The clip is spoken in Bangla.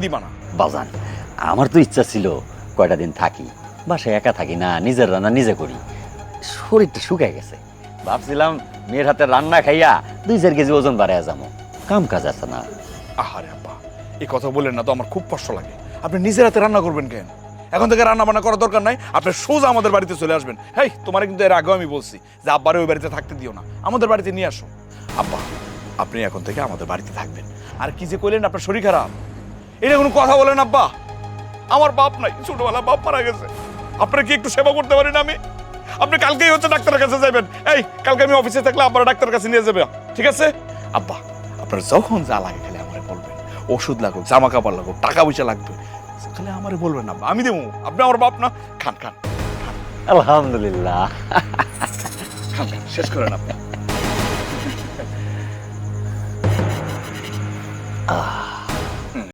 দিবা না বাজান আমার তো ইচ্ছা ছিল কয়টা দিন থাকি, বাসায় একা থাকি না, নিজের রান্না নিজে করি। শরীরটা শুকায় গেছে, ভাবছিলাম মেয়ের হাতে রান্না খাইয়া 2-4 কেজি ওজন বাড়াইয়া যাবো। কাম কাজ আছে না। আহারে আব্বা, এই কথা বললেন না তো, আমার খুব কষ্ট লাগে। আপনি নিজের হাতে রান্না করবেন কেন? এখন থেকে রান্না বান্না করার দরকার নাই, আপনি সোজা আমাদের বাড়িতে চলে আসবেন। হেই, তোমার কিন্তু এর আগেও আমি বলছি যে আব্বারে ওই বাড়িতে থাকতে দিও না, আমাদের বাড়িতে নিয়ে আসো। আব্বা, আপনি এখন থেকে আমাদের বাড়িতে থাকবেন। আর কি যে কইলেন আপনার শরীর খারাপ, এটা কোনো কথা বলেন আব্বা? আমার বাপ নাই, ছোটবেলা বাপ মারা গেছে। আপনারা কি একটু সেবা করতে পারেন? আপনি কালকেই হচ্ছে ডাক্তারের কাছে যাবেন। এই, কালকে আমি অফিসে থাকলে আব্বার ডাক্তারের কাছে নিয়ে যাবে, ঠিক আছে? আব্বা, আপনার যখন যা লাগে খালি আমারে বলবেন। ওষুধ লাগুক, জামা কাপড় লাগুক, টাকা পয়সা লাগবে, খালি আমারে বলবেন আব্বা, আমি দেবো। আপনি আমার বাপ না? খান খান আলহামদুলিল্লাহ। খান খান, শেষ করেন আপনি। আহ